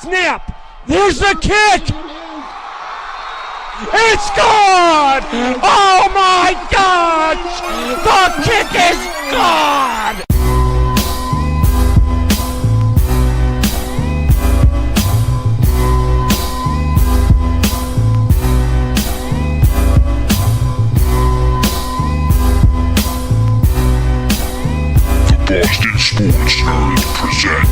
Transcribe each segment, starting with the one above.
snap! There's the kick! It's gone! Oh my gosh! The kick is gone! B.S.N Sports Nerd present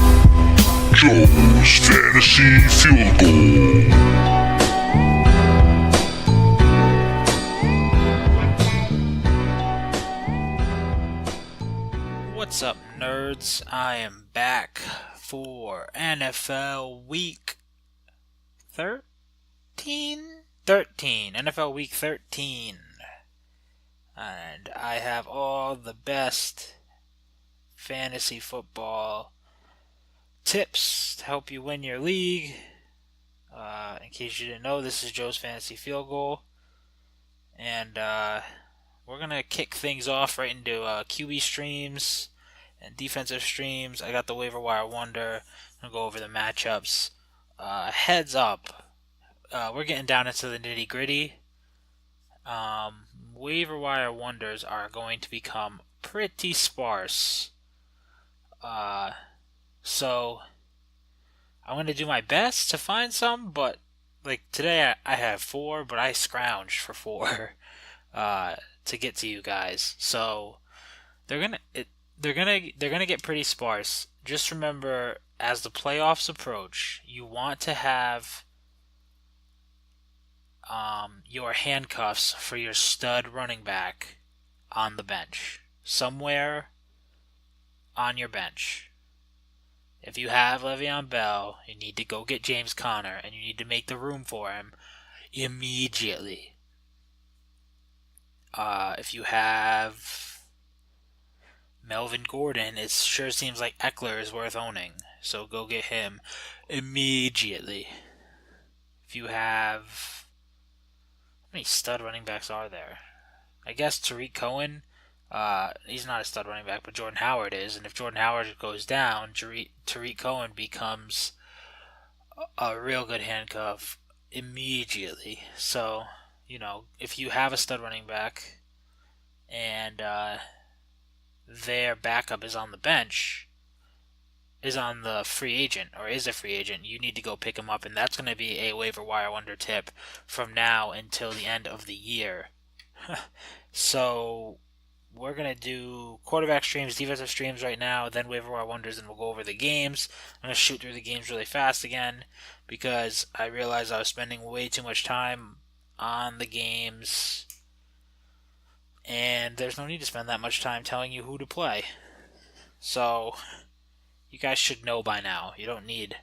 Joe's Fantasy Field Goal. What's up, nerds? I am back for NFL Week 13? NFL Week 13. And I have all the best fantasy football tips to help you win your league. In case you didn't know, this is Joe's Fantasy Field Goal. And we're going to kick things off right into QB streams and defensive streams. I got the Waiver Wire Wonder. I'm going to go over the matchups. Heads up, we're getting down into the nitty gritty. Waiver Wire Wonders are going to become pretty sparse. So I'm going to do my best to find some, but like today I have 4, but I scrounged for 4 to get to you guys. So they're going to get pretty sparse. Just remember, as the playoffs approach, you want to have your handcuffs for your stud running back on the bench. Somewhere on your bench. If you have Le'Veon Bell, you need to go get James Conner, and you need to make the room for him immediately. If you have Melvin Gordon, it sure seems like Eckler is worth owning, so go get him immediately. If you have... How many stud running backs are there? I guess Tariq Cohen. He's not a stud running back, but Jordan Howard is. And if Jordan Howard goes down, Tariq Cohen becomes a real good handcuff immediately. So, if you have a stud running back and their backup is on the bench, is on the free agent, or is a free agent, you need to go pick him up. And that's going to be a Waiver Wire Wonder tip from now until the end of the year. So we're going to do quarterback streams, defensive streams right now, then Waiver Wire Wonders, and we'll go over the games. I'm going to shoot through the games really fast again because I realized I was spending way too much time on the games, and there's no need to spend that much time telling you who to play. So you guys should know by now. I don't need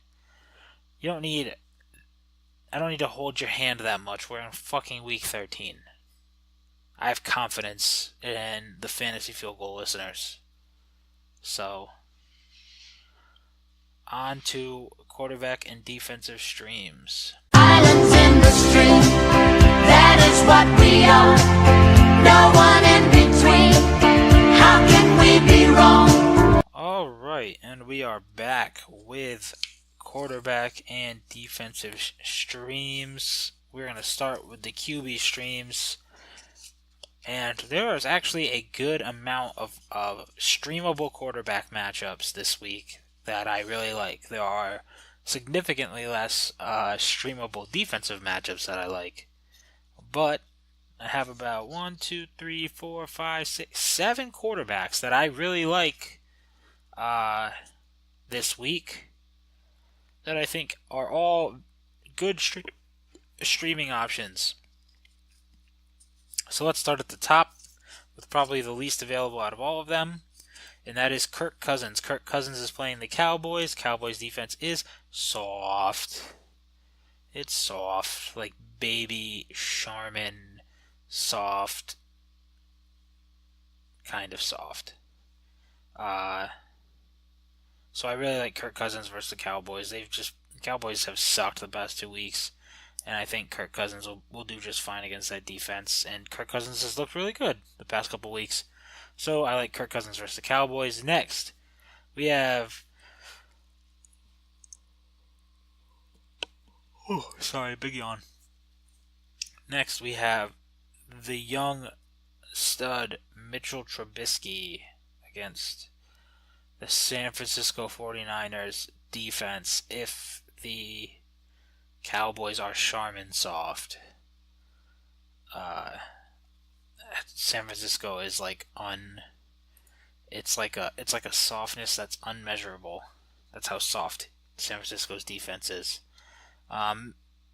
to hold your hand that much. We're in fucking week 13. I have confidence in the Fantasy Field Goal listeners. So, on to quarterback and defensive streams. Islands in the stream, that is what we are. No one in between. How can we be wrong? Alright, and we are back with quarterback and defensive streams. We're going to start with the QB streams. And there is actually a good amount of streamable quarterback matchups this week that I really like. There are significantly less streamable defensive matchups that I like. But I have about 1, 2, 3, 4, 5, 6, 7 quarterbacks that I really like this week that I think are all good streaming options. So let's start at the top with probably the least available out of all of them, and that is Kirk Cousins. Kirk Cousins is playing the Cowboys. Cowboys defense is soft. It's soft, like baby Charmin soft, kind of soft. So I really like Kirk Cousins versus the Cowboys. The Cowboys have sucked the past 2 weeks. And I think Kirk Cousins will do just fine against that defense. And Kirk Cousins has looked really good the past couple weeks. So I like Kirk Cousins versus the Cowboys. Next, we have Oh, sorry, big yawn. Next, we have the young stud Mitchell Trubisky against the San Francisco 49ers defense if the Cowboys are Charmin soft. San Francisco is like it's like a softness that's unmeasurable. That's how soft San Francisco's defense is.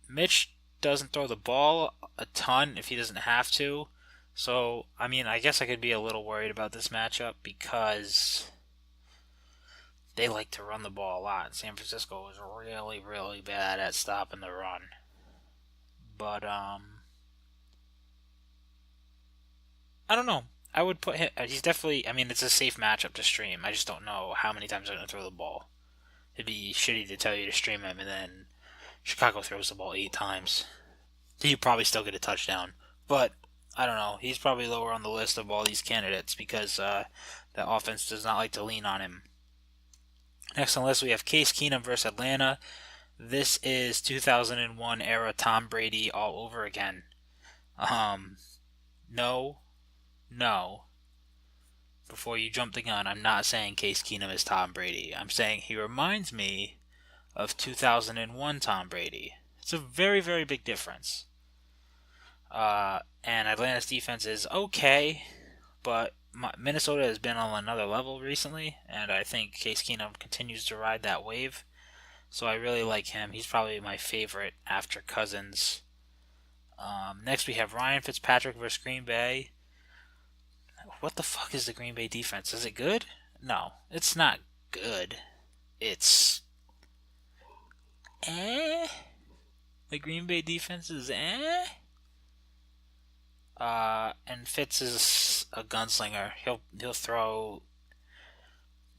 Mitch doesn't throw the ball a ton if he doesn't have to. So, I mean, I guess I could be a little worried about this matchup because they like to run the ball a lot. And San Francisco is really, really bad at stopping the run. But, I don't know. I would put him, he's definitely, I mean, it's a safe matchup to stream. I just don't know how many times they're going to throw the ball. It'd be shitty to tell you to stream him and then Chicago throws the ball 8 times. You probably still get a touchdown. But, I don't know. He's probably lower on the list of all these candidates because the offense does not like to lean on him. Next on the list, we have Case Keenum versus Atlanta. This is 2001 era Tom Brady all over again. No. Before you jump the gun, I'm not saying Case Keenum is Tom Brady. I'm saying he reminds me of 2001 Tom Brady. It's a very, very big difference. And Atlanta's defense is okay, but Minnesota has been on another level recently, and I think Case Keenum continues to ride that wave. So I really like him. He's probably my favorite after Cousins. Next we have Ryan Fitzpatrick versus Green Bay. What the fuck is the Green Bay defense? Is it good? No, it's not good. It's The Green Bay defense is and Fitz is a gunslinger. He'll throw.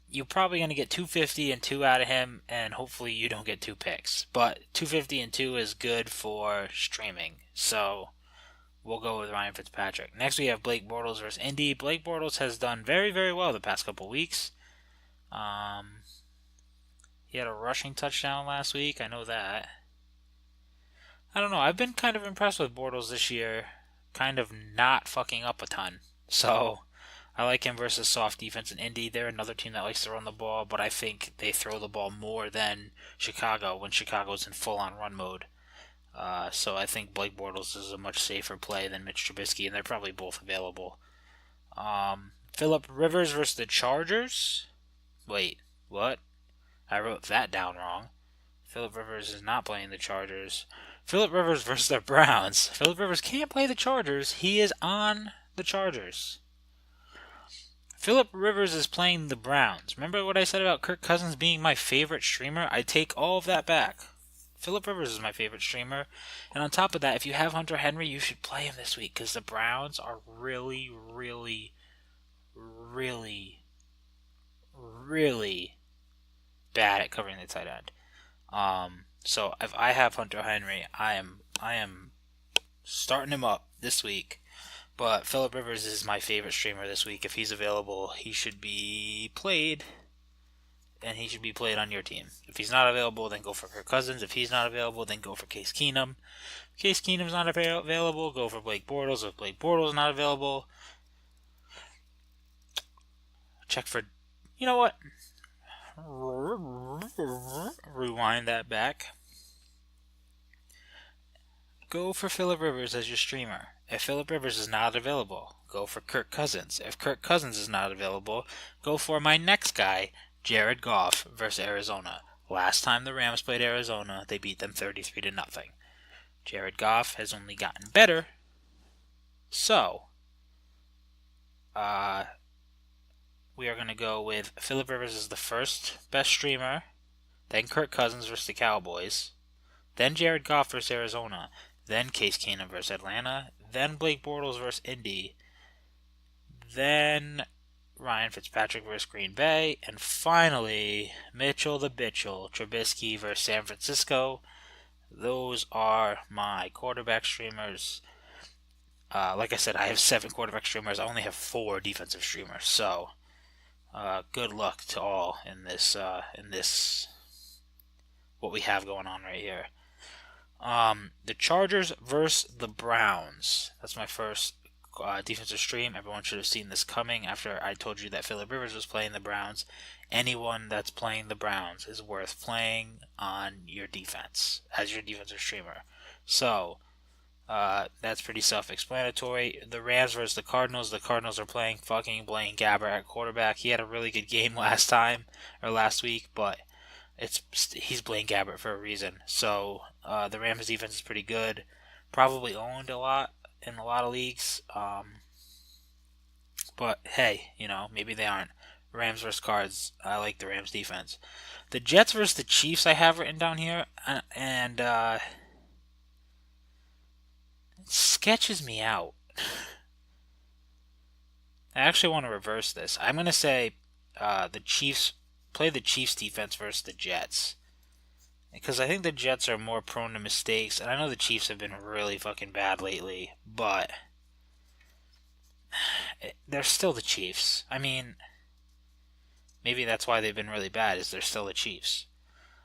You're probably going to get 250 and 2 out of him, and hopefully you don't get 2 picks. But 250 and 2 is good for streaming, so we'll go with Ryan Fitzpatrick. Next we have Blake Bortles versus Indy. Blake Bortles has done very, very well the past couple weeks. He had a rushing touchdown last week, I know that. I don't know, I've been kind of impressed with Bortles this year. Kind of not fucking up a ton. So, I like him versus soft defense in Indy. They're another team that likes to run the ball, but I think they throw the ball more than Chicago when Chicago's in full-on run mode. So I think Blake Bortles is a much safer play than Mitch Trubisky, and they're probably both available. Phillip Rivers versus the Chargers? Wait, what? I wrote that down wrong. Phillip Rivers is not playing the Chargers. Phillip Rivers versus the Browns. Phillip Rivers can't play the Chargers. He is on the Chargers. Phillip Rivers is playing the Browns. Remember what I said about Kirk Cousins being my favorite streamer? I take all of that back. Phillip Rivers is my favorite streamer. And on top of that, if you have Hunter Henry, you should play him this week because the Browns are really, really, really, really bad at covering the tight end. So if I have Hunter Henry, I am starting him up this week. But Phillip Rivers is my favorite streamer this week. If he's available, he should be played. And he should be played on your team. If he's not available, then go for Kirk Cousins. If he's not available, then go for Case Keenum. If Case Keenum's not available, go for Blake Bortles. If Blake Bortles is not available, check for... You know what? Rewind that back. Go for Phillip Rivers as your streamer. If Phillip Rivers is not available, go for Kirk Cousins. If Kirk Cousins is not available, go for my next guy, Jared Goff versus Arizona. Last time the Rams played Arizona, they beat them 33-0. Jared Goff has only gotten better. So, we are going to go with Phillip Rivers as the first best streamer, then Kirk Cousins versus the Cowboys, then Jared Goff versus Arizona, then Case Keenum versus Atlanta, then Blake Bortles versus Indy, then Ryan Fitzpatrick versus Green Bay, and finally, Mitchell the Bitchel, Trubisky versus San Francisco. Those are my quarterback streamers. Like I said, I have 7 quarterback streamers. I only have 4 defensive streamers. So, good luck to all in this what we have going on right here. The Chargers versus the Browns. That's my first defensive stream. Everyone should have seen this coming after I told you that Phillip Rivers was playing the Browns. Anyone that's playing the Browns is worth playing on your defense as your defensive streamer. So, that's pretty self-explanatory. The Rams versus the Cardinals. The Cardinals are playing fucking Blaine Gabbert at quarterback. He had a really good game last week, but he's Blaine Gabbert for a reason. So the Rams defense is pretty good. Probably owned a lot in a lot of leagues. But hey, maybe they aren't. Rams versus Cards. I like the Rams defense. The Jets versus the Chiefs I have written down here, and it sketches me out. I actually want to reverse this. I'm going to say the Chiefs play the Chiefs defense versus the Jets. Because I think the Jets are more prone to mistakes, and I know the Chiefs have been really fucking bad lately, but they're still the Chiefs. I mean, maybe that's why they've been really bad, is they're still the Chiefs.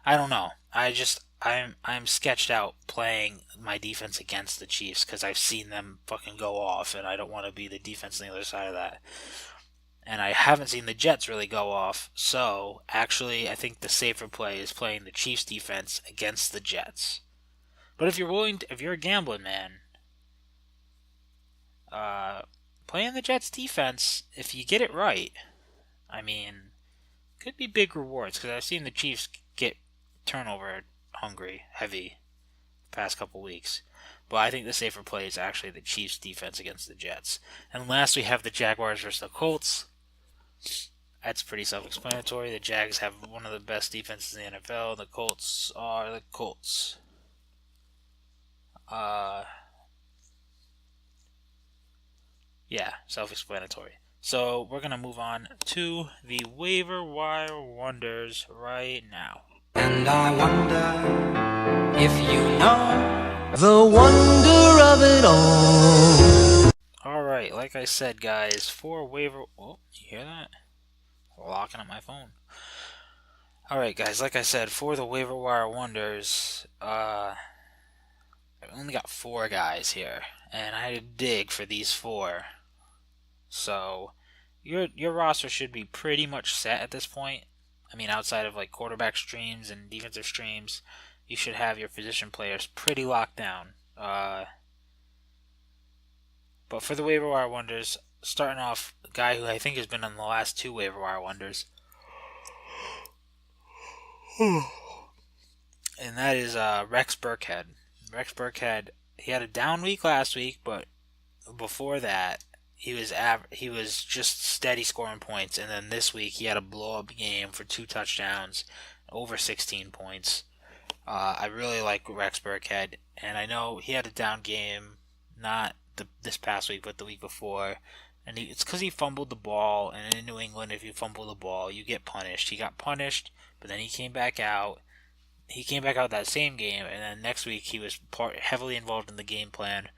I don't know. I'm sketched out playing my defense against the Chiefs because I've seen them fucking go off, and I don't want to be the defense on the other side of that. And I haven't seen the Jets really go off, so actually I think the safer play is playing the Chiefs defense against the Jets. But if you're a gambling man, playing the Jets defense, if you get it right, I mean, could be big rewards, because I've seen the Chiefs get turnover hungry, heavy, the past couple weeks. But I think the safer play is actually the Chiefs defense against the Jets. And last we have the Jaguars versus the Colts. That's pretty self-explanatory. The Jags have one of the best defenses in the NFL. The Colts are the Colts. Yeah, self-explanatory. So we're going to move on to the waiver wire wonders right now. And I wonder if you know the wonder of it all. Alright, like I said, guys, for waiver... Oh, you hear that? Locking up my phone. Alright, guys, like I said, for the waiver wire wonders, I only got 4 guys here, and I had to dig for these 4. So, your roster should be pretty much set at this point. I mean, outside of like quarterback streams and defensive streams, you should have your position players pretty locked down. But for the waiver wire wonders, starting off, a guy who I think has been on the last 2 waiver wire wonders, and that is Rex Burkhead. Rex Burkhead, he had a down week last week, but before that, he was just steady scoring points, and then this week he had a blow-up game for 2 touchdowns, over 16 points. I really like Rex Burkhead, and I know he had a down game, not this past week, but the week before, and it's because he fumbled the ball, and in New England, if you fumble the ball, you get punished. He got punished, but then he came back out. He came back out that same game, and then next week he was heavily involved in the game plan.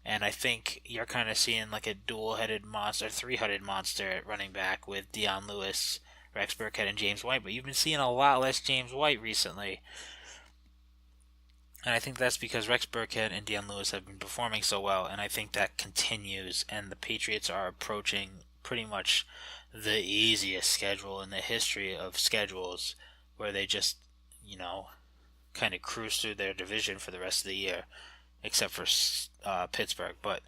And I think you're kind of seeing like a dual-headed monster, 3-headed monster at running back with Deion Lewis, Rex Burkhead, and James White. But you've been seeing a lot less James White recently. And I think that's because Rex Burkhead and Deion Lewis have been performing so well. And I think that continues. And the Patriots are approaching pretty much the easiest schedule in the history of schedules, where they just, kind of cruise through their division for the rest of the year, except for Pittsburgh. But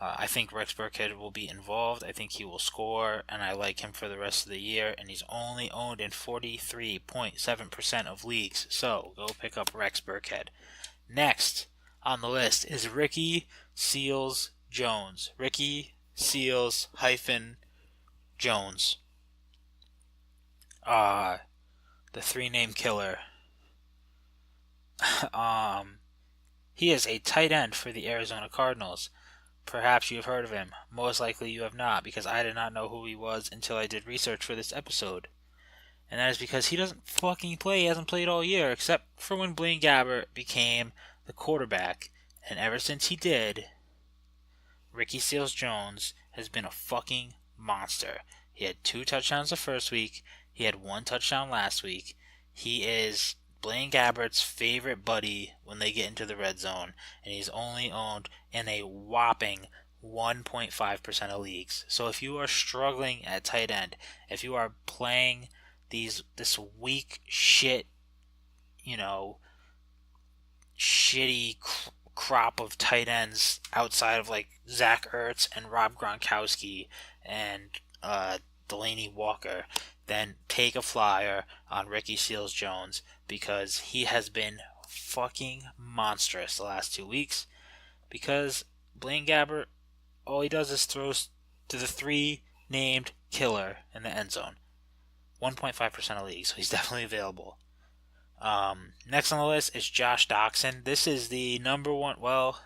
I think Rex Burkhead will be involved. I think he will score, and I like him for the rest of the year. And he's only owned in 43.7% of leagues. So go pick up Rex Burkhead. Next on the list is Ricky Seals Jones. Ricky Seals Jones. The 3-name killer. He is a tight end for the Arizona Cardinals. Perhaps you have heard of him. Most likely you have not, because I did not know who he was until I did research for this episode. And that is because he doesn't fucking play. He hasn't played all year, except for when Blaine Gabbert became the quarterback. And ever since he did, Ricky Seals-Jones has been a fucking monster. He had 2 touchdowns the first week. He had 1 touchdown last week. He is Blaine Gabbert's favorite buddy when they get into the red zone, and he's only owned in a whopping 1.5% of leagues. So if you are struggling at tight end, if you are playing this weak shit, shitty crop of tight ends outside of like Zach Ertz and Rob Gronkowski and Delaney Walker, then take a flyer on Ricky Seals-Jones, because he has been fucking monstrous the last 2 weeks. Because Blaine Gabbert, all he does is throws to the 3 named killer in the end zone. 1.5% of leagues, so he's definitely available. Next on the list is Josh Doxson. This is the number one. Well,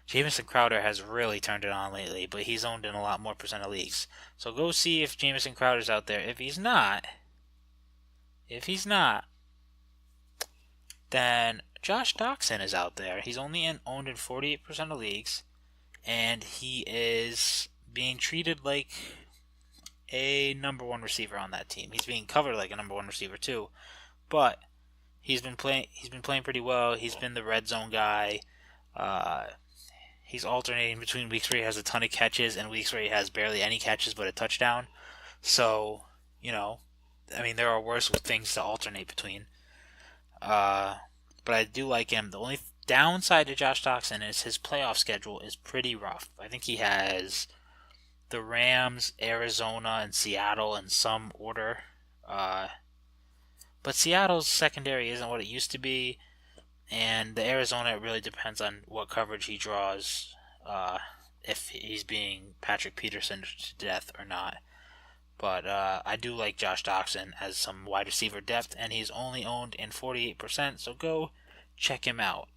Jamison Crowder has really turned it on lately, but he's owned in a lot more percent of leagues. So go see if Jamison Crowder's out there. If he's not, then Josh Doxson is out there. He's only owned in 48% of leagues, and he is being treated like a number one receiver on that team. He's being covered like a number one receiver too, but he's been playing pretty well. He's been the red zone guy. He's alternating between weeks where he has a ton of catches and weeks where he has barely any catches but a touchdown. So, there are worse things to alternate between. But I do like him. The only downside to Josh Doxson is his playoff schedule is pretty rough. I think he has the Rams, Arizona, and Seattle in some order. But Seattle's secondary isn't what it used to be. And the Arizona, it really depends on what coverage he draws, if he's being Patrick Peterson to death or not. But I do like Josh Doxson as some wide receiver depth, and he's only owned in 48%, so go check him out.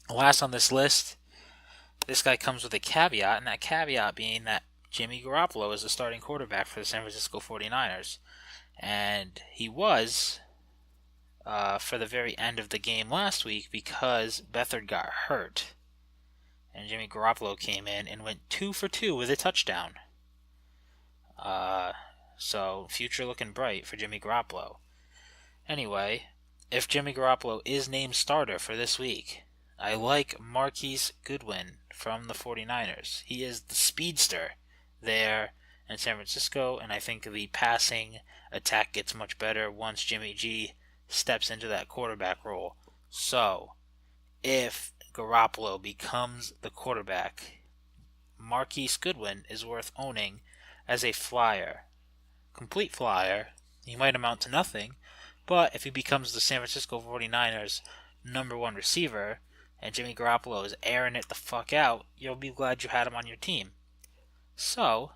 Last on this list, this guy comes with a caveat, and that caveat being that Jimmy Garoppolo is the starting quarterback for the San Francisco 49ers. And he was for the very end of the game last week because Beathard got hurt. And Jimmy Garoppolo came in and went 2 for 2 with a touchdown. So future looking bright for Jimmy Garoppolo. Anyway, if Jimmy Garoppolo is named starter for this week, I like Marquise Goodwin from the 49ers. He is the speedster there in San Francisco, and I think the passing attack gets much better once Jimmy G steps into that quarterback role. So, if Garoppolo becomes the quarterback, Marquise Goodwin is worth owning as a flyer. Complete flyer. He might amount to nothing, but if he becomes the San Francisco 49ers number one receiver, and Jimmy Garoppolo is airing it the fuck out, you'll be glad you had him on your team. So,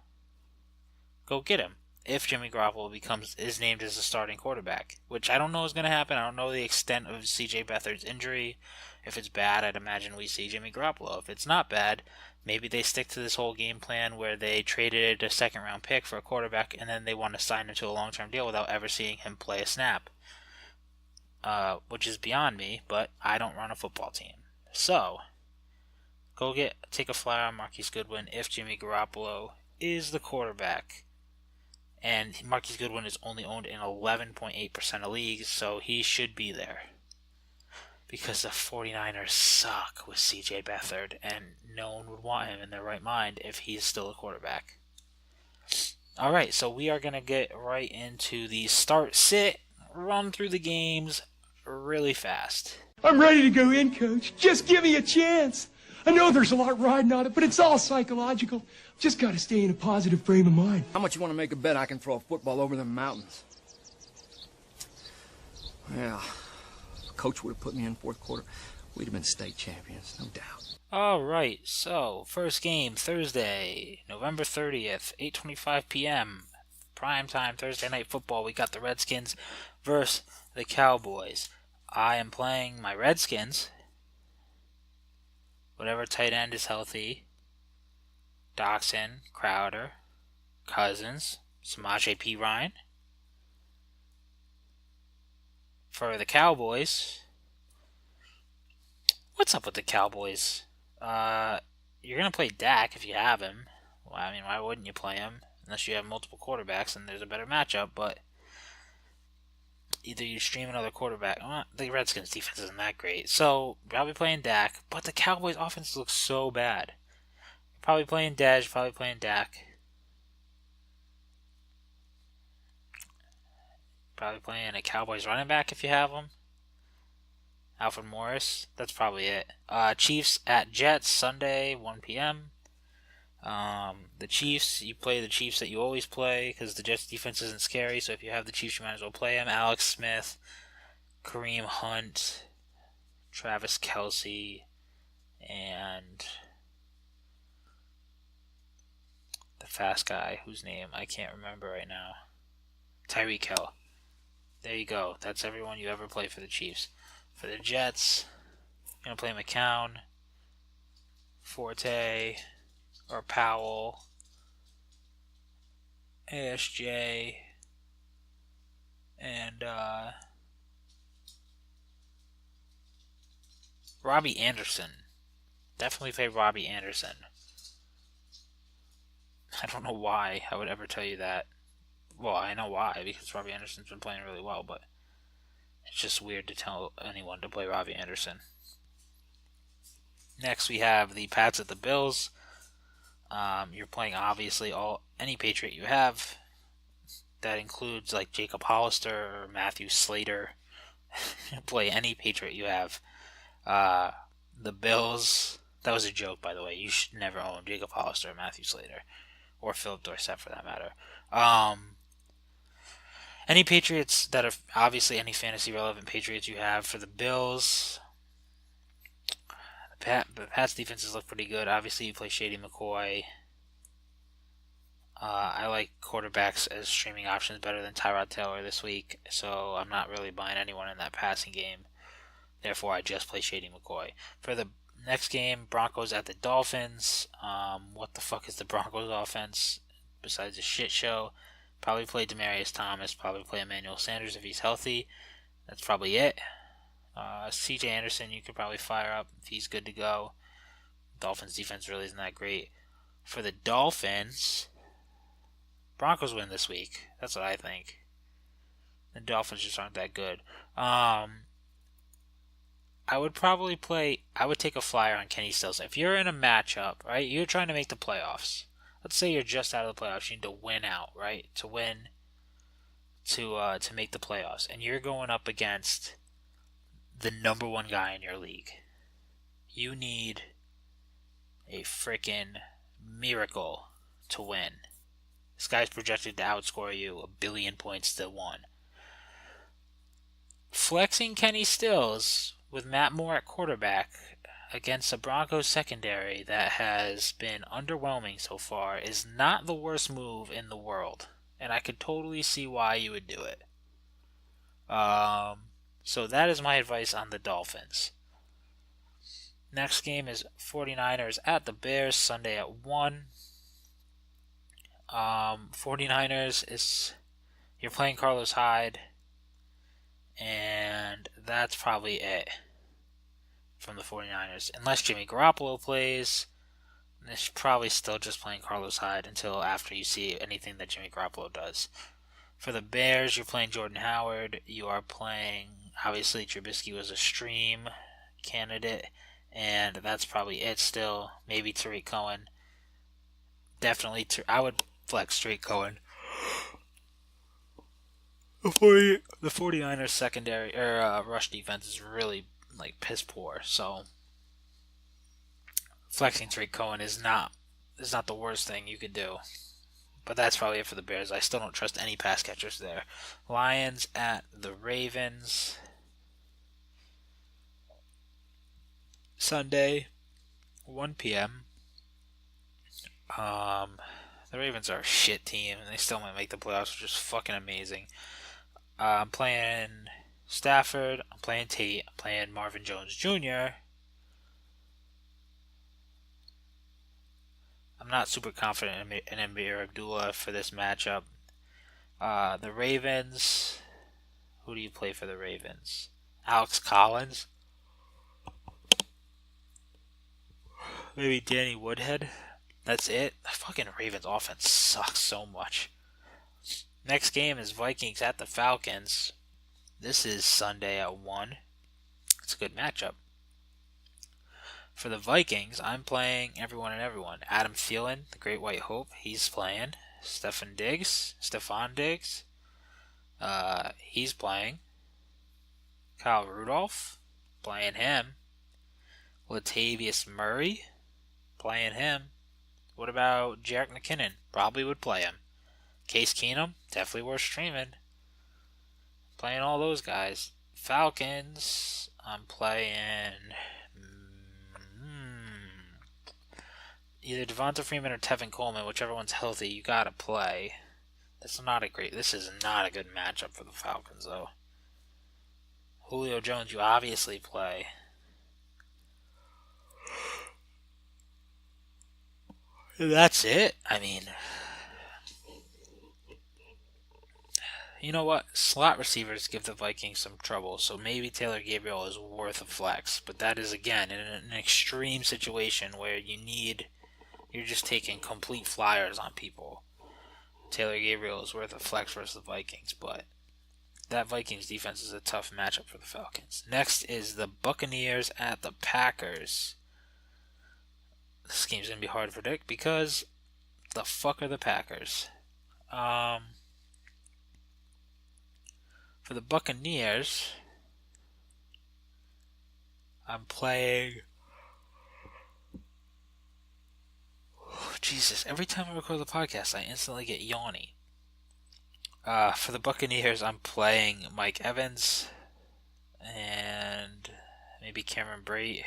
go get him. If Jimmy Garoppolo is named as the starting quarterback, which I don't know is going to happen. I don't know the extent of C.J. Beathard's injury. If it's bad, I'd imagine we see Jimmy Garoppolo. If it's not bad, maybe they stick to this whole game plan where they traded a second-round pick for a quarterback and then they want to sign him to a long-term deal without ever seeing him play a snap. Which is beyond me, but I don't run a football team. So, take a flyer on Marquise Goodwin if Jimmy Garoppolo is the quarterback. And Marquise Goodwin is only owned in 11.8% of leagues, so he should be there. Because the 49ers suck with C.J. Beathard, and no one would want him in their right mind if he's still a quarterback. Alright, so we are going to get right into the start, sit, run through the games really fast. I'm ready to go in, Coach. Just give me a chance. I know there's a lot riding on it, but it's all psychological. Just got to stay in a positive frame of mind. How much you want to make a bet I can throw a football over the mountains? Yeah, if Coach would have put me in fourth quarter, we'd have been state champions, no doubt. Alright, so first game Thursday, November 30th, 8:25 p.m. Primetime Thursday night football. We got the Redskins versus the Cowboys. I am playing my Redskins. Whatever tight end is healthy. Doxson, Crowder, Cousins, Samaje Perine. For the Cowboys, what's up with the Cowboys? You're going to play Dak if you have him. Well, I mean, why wouldn't you play him? Unless you have multiple quarterbacks and there's a better matchup, but either you stream another quarterback. Well, the Redskins defense isn't that great, so probably playing Dak. But the Cowboys offense looks so bad. Probably playing Dej, probably playing Dak. Probably playing a Cowboys running back if you have them. Alfred Morris. That's probably it. Chiefs at Jets, Sunday, 1 p.m. The Chiefs, you play the Chiefs that you always play because the Jets defense isn't scary, so if you have the Chiefs, you might as well play them. Alex Smith, Kareem Hunt, Travis Kelce, and the fast guy whose name I can't remember right now. Tyreek Hill. There you go. That's everyone you ever play for the Chiefs. For the Jets, you're going to play McCown, Forte, or Powell, ASJ, and Robbie Anderson. Definitely play Robbie Anderson. I don't know why I would ever tell you that. Well, I know why, because Robbie Anderson's been playing really well, but it's just weird to tell anyone to play Robbie Anderson. Next, we have the Pats at the Bills. You're playing, obviously, any Patriot you have. That includes, like, Jacob Hollister or Matthew Slater. Play any Patriot you have. The Bills, that was a joke, by the way. You should never own Jacob Hollister or Matthew Slater. Or Philip Dorsett, for that matter. Any Patriots that are, obviously, any fantasy-relevant Patriots you have. For the Bills, the Pats' defenses look pretty good. Obviously, you play Shady McCoy. I like quarterbacks as streaming options better than Tyrod Taylor this week, so I'm not really buying anyone in that passing game. Therefore, I just play Shady McCoy. For the next game, Broncos at the Dolphins. What the fuck is the Broncos offense besides a shit show? Probably play Demaryius Thomas. Probably play Emmanuel Sanders if he's healthy. That's probably it. C.J. Anderson, you could probably fire up if he's good to go. Dolphins defense really isn't that great. For the Dolphins, Broncos win this week. That's what I think. The Dolphins just aren't that good. I would take a flyer on Kenny Stills. If you're in a matchup, right, you're trying to make the playoffs. Let's say you're just out of the playoffs. You need to win out, right? To win, to make the playoffs. And you're going up against the number one guy in your league. You need a freaking miracle to win. This guy's projected to outscore you 1 billion points to 1. Flexing Kenny Stills with Matt Moore at quarterback against a Broncos secondary that has been underwhelming so far is not the worst move in the world. And I could totally see why you would do it. So that is my advice on the Dolphins. Next game is 49ers at the Bears, Sunday at 1. 49ers is, you're playing Carlos Hyde, and that's probably it from the 49ers. Unless Jimmy Garoppolo plays, it's probably still just playing Carlos Hyde until after you see anything that Jimmy Garoppolo does. For the Bears, you're playing Jordan Howard. You are playing, obviously, Trubisky was a stream candidate, and that's probably it still. Maybe Tariq Cohen. Definitely, I would flex Tariq Cohen. The 49ers secondary, rush defense is really, piss poor, so flexing Tariq Cohen is not the worst thing you could do. But that's probably it for the Bears. I still don't trust any pass catchers there. Lions at the Ravens. Sunday, 1 p.m. The Ravens are a shit team, and they still might make the playoffs, which is fucking amazing. I'm playing Stafford. I'm playing Tate. I'm playing Marvin Jones Jr. I'm not super confident in Amir Abdullah for this matchup. The Ravens. Who do you play for the Ravens? Alex Collins? Maybe Danny Woodhead? That's it? The fucking Ravens offense sucks so much. Next game is Vikings at the Falcons. This is Sunday at 1. It's a good matchup. For the Vikings, I'm playing everyone and everyone. Adam Thielen, the Great White Hope, he's playing. Stefan Diggs, he's playing. Kyle Rudolph, playing him. Latavius Murray, playing him. What about Jerick McKinnon? Probably would play him. Case Keenum, definitely worth streaming. Playing all those guys. Falcons, I'm playing either Devonta Freeman or Tevin Coleman, whichever one's healthy, you gotta play. This is not a good matchup for the Falcons, though. Julio Jones, you obviously play. That's it. I mean, you know what? Slot receivers give the Vikings some trouble, so maybe Taylor Gabriel is worth a flex. But that is, again, in an extreme situation where you're just taking complete flyers on people. Taylor Gabriel is worth a flex versus the Vikings, but that Vikings defense is a tough matchup for the Falcons. Next is the Buccaneers at the Packers. This game's going to be hard to predict because the fuck are the Packers? For the Buccaneers, I'm playing... Jesus, every time I record the podcast, I instantly get yawny. For the Buccaneers, I'm playing Mike Evans and maybe Cameron Brate.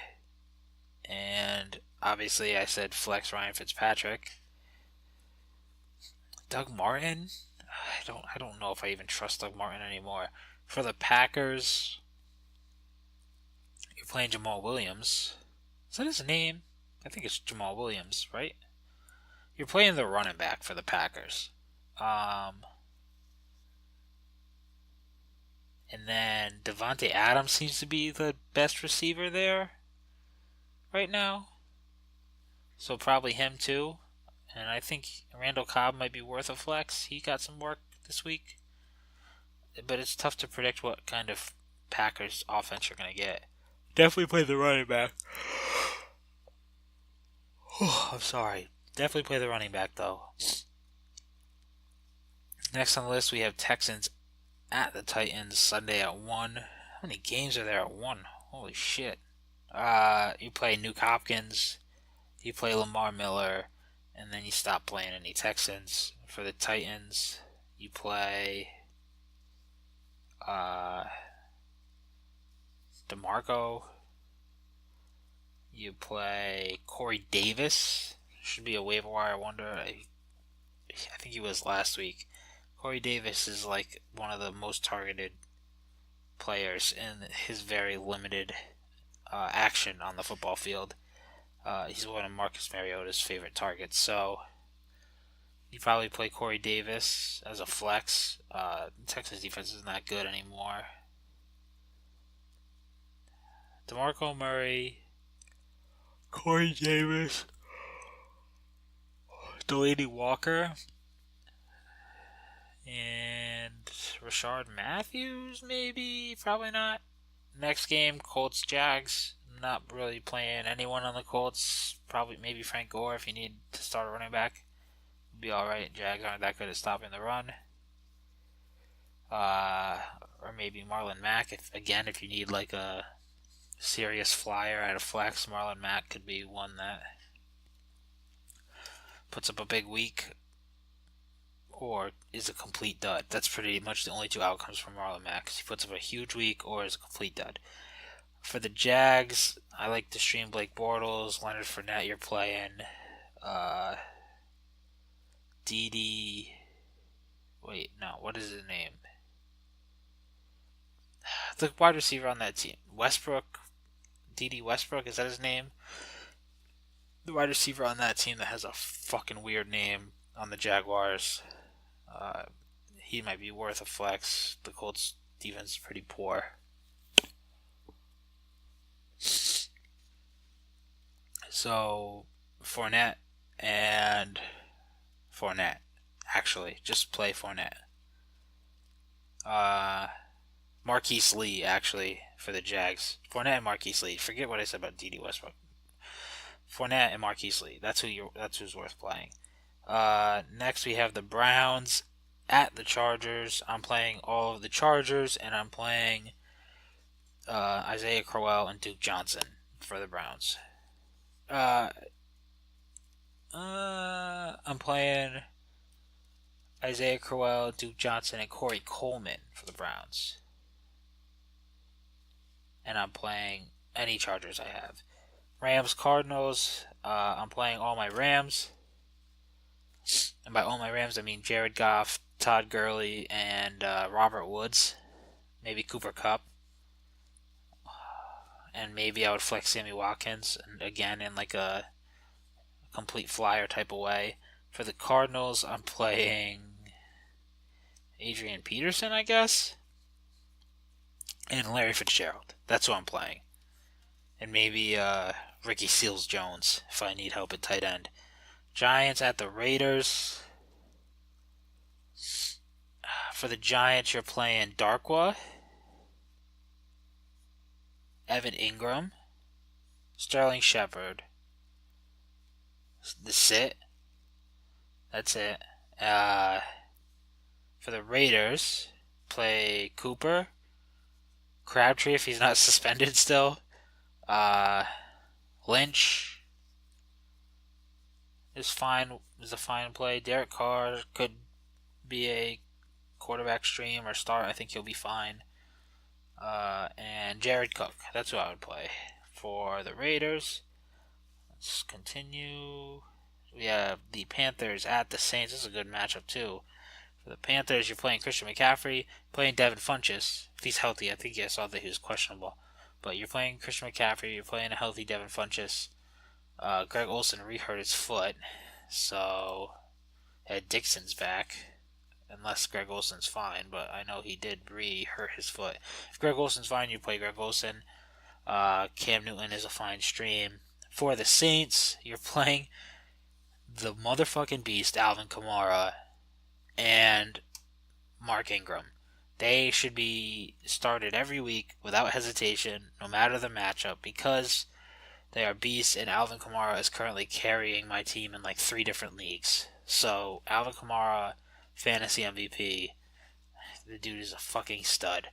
And obviously, I said flex Ryan Fitzpatrick. Doug Martin? I don't know if I even trust Doug Martin anymore. For the Packers, you're playing Jamal Williams. Is that his name? I think it's Jamal Williams, right? You're playing the running back for the Packers. And then Devontae Adams seems to be the best receiver there right now. So probably him too. And I think Randall Cobb might be worth a flex. He got some work this week. But it's tough to predict what kind of Packers offense you're going to get. Definitely play the running back. I'm sorry. Definitely play the running back, though. Next on the list, we have Texans at the Titans Sunday at 1. How many games are there at 1? Holy shit. You play Nuke Hopkins. You play Lamar Miller. And then you stop playing any Texans. For the Titans, you play DeMarco. You play Corey Davis. Should be a waiver wire wonder. I think he was last week. Corey Davis is like one of the most targeted players in his very limited action on the football field. He's one of Marcus Mariota's favorite targets. So you probably play Corey Davis as a flex. Texas defense isn't that good anymore. DeMarco Murray, Corey Davis, Delaney Walker, and Rashard Matthews, maybe? Probably not. Next game, Colts-Jags. Not really playing anyone on the Colts. Probably maybe Frank Gore if you need to start a running back. Be alright. Jags aren't that good at stopping the run. Or maybe Marlon Mack. If you need like a serious flyer at a flex, Marlon Mack could be one that puts up a big week or is a complete dud. That's pretty much the only two outcomes for Marlon Mack. He puts up a huge week or is a complete dud. For the Jags, I like to stream Blake Bortles, Leonard Fournette. You're playing Dede. Wait, no, what is his name? The wide receiver on that team, Westbrook. Dede Westbrook, is that his name? The wide receiver on that team that has a fucking weird name on the Jaguars. He might be worth a flex. The Colts defense is pretty poor. So, Fournette. Actually, just play Fournette. Marquise Lee, actually, for the Jags. Fournette and Marquise Lee. Forget what I said about D.D. Westbrook. Fournette and Marquise Lee. That's who's worth playing. Next, we have the Browns at the Chargers. I'm playing all of the Chargers, and I'm playing Isaiah Crowell and Duke Johnson for the Browns. I'm playing Isaiah Crowell, Duke Johnson, and Corey Coleman for the Browns. And I'm playing any Chargers I have. Rams, Cardinals. I'm playing all my Rams. And by all my Rams, I mean Jared Goff, Todd Gurley, and Robert Woods. Maybe Cooper Kupp. And maybe I would flex Sammy Watkins, and again, in like a complete flyer type of way. For the Cardinals, I'm playing Adrian Peterson, I guess. And Larry Fitzgerald. That's who I'm playing. And maybe Ricky Seals-Jones if I need help at tight end. Giants at the Raiders. For the Giants, you're playing Darkwa, Evan Ingram, Sterling Shepard. The sit. That's it. For the Raiders, play Cooper, Crabtree if he's not suspended still. Lynch is a fine play. Derek Carr could be a quarterback stream or start. I think he'll be fine. And Jared Cook. That's who I would play for the Raiders. Let's continue. We have the Panthers at the Saints. This is a good matchup too. For the Panthers, you're playing Christian McCaffrey, playing Devin Funchess. If he's healthy, I think I saw that he was questionable. But you're playing Christian McCaffrey, you're playing a healthy Devin Funchess. Greg Olsen re-hurt his foot, so Ed Dixon's back. Unless Greg Olsen's fine, but I know he did re-hurt his foot. If Greg Olsen's fine, you play Greg Olsen. Cam Newton is a fine stream. For the Saints, you're playing the motherfucking beast, Alvin Kamara, and Mark Ingram. They should be started every week without hesitation, no matter the matchup, because they are beasts, and Alvin Kamara is currently carrying my team in like 3 different leagues. So, Alvin Kamara, fantasy MVP, the dude is a fucking stud.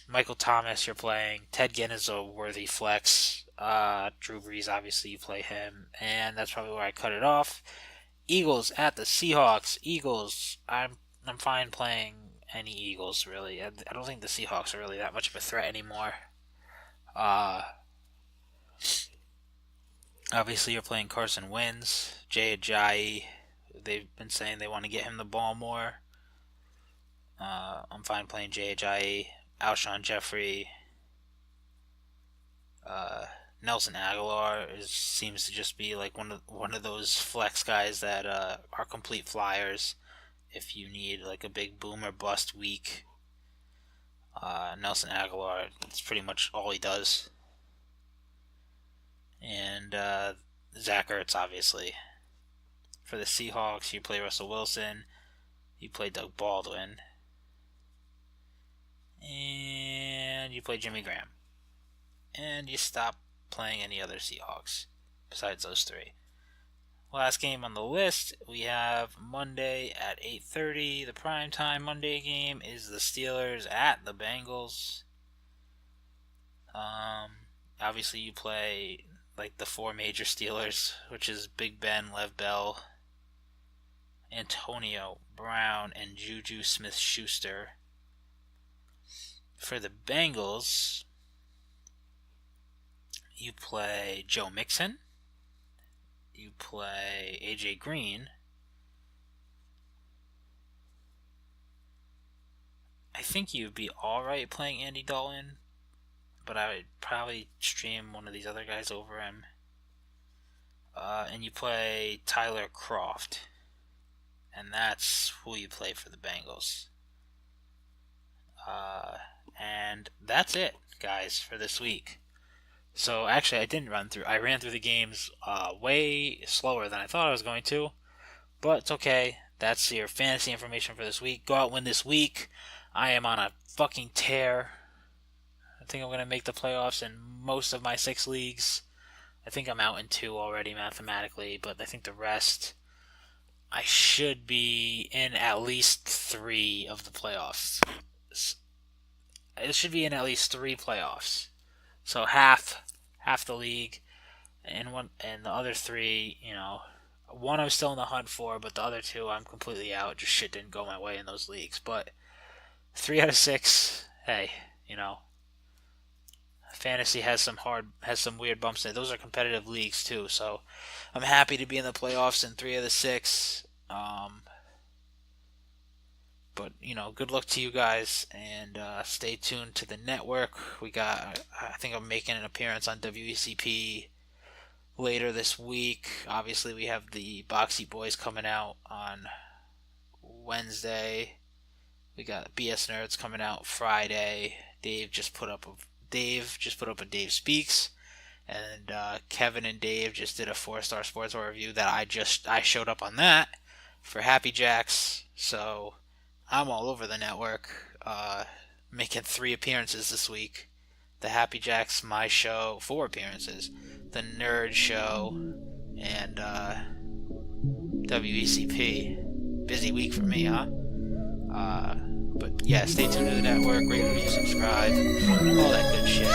Michael Thomas, you're playing. Ted Ginn is a worthy flex. Drew Brees, obviously, you play him. And that's probably where I cut it off. Eagles at the Seahawks. Eagles, I'm fine playing any Eagles, really. I don't think the Seahawks are really that much of a threat anymore. Obviously, you're playing Carson Wentz, Jay Ajayi. They've been saying they want to get him the ball more. I'm fine playing Jay Ajayi, Alshon Jeffrey. Nelson Aguilar seems to just be like one of those flex guys that are complete flyers. If you need like a big boom or bust week, Nelson Aguilar, that's pretty much all he does. And Zach Ertz, obviously. For the Seahawks, you play Russell Wilson, you play Doug Baldwin, and you play Jimmy Graham. And you stop playing any other Seahawks besides those 3. Last game on the list, we have Monday at 8:30. The primetime Monday game is the Steelers at the Bengals. Obviously, you play like the 4 major Steelers, which is Big Ben, Lev Bell, Antonio Brown, and Juju Smith-Schuster. For the Bengals, you play Joe Mixon, you play AJ Green. I think you'd be alright playing Andy Dalton, but I would probably stream one of these other guys over him. And you play Tyler Kroft, and that's who you play for the Bengals. And that's it, guys, for this week. So, actually, I ran through the games way slower than I thought I was going to, but it's okay. That's your fantasy information for this week. Go out, win this week. I am on a fucking tear. I think I'm going to make the playoffs in most of my 6 leagues. I think I'm out in 2 already mathematically, but I think the rest, I should be in at least 3 of the playoffs. It should be in at least 3 playoffs. So half the league, and the other 3, you know, 1 I'm still in the hunt for, but the other 2 I'm completely out. Just shit didn't go my way in those leagues. But 3 out of 6, hey, you know, fantasy has some weird bumps in it. Those are competitive leagues too, so I'm happy to be in the playoffs in 3 of the 6. But you know, good luck to you guys, and stay tuned to the network. I think I'm making an appearance on WECP later this week. Obviously, we have the Boxy Boys coming out on Wednesday. We got B.S.N coming out Friday. Dave just put up a Dave Speaks, and Kevin and Dave just did a 4-star sports review that I showed up on that for Happy Jacks. So I'm all over the network, making 3 appearances this week. The Happy Jacks, my show, 4 appearances. The Nerd Show, and WECP. Busy week for me, huh? But yeah, stay tuned to the network, rate, review, subscribe, all that good shit.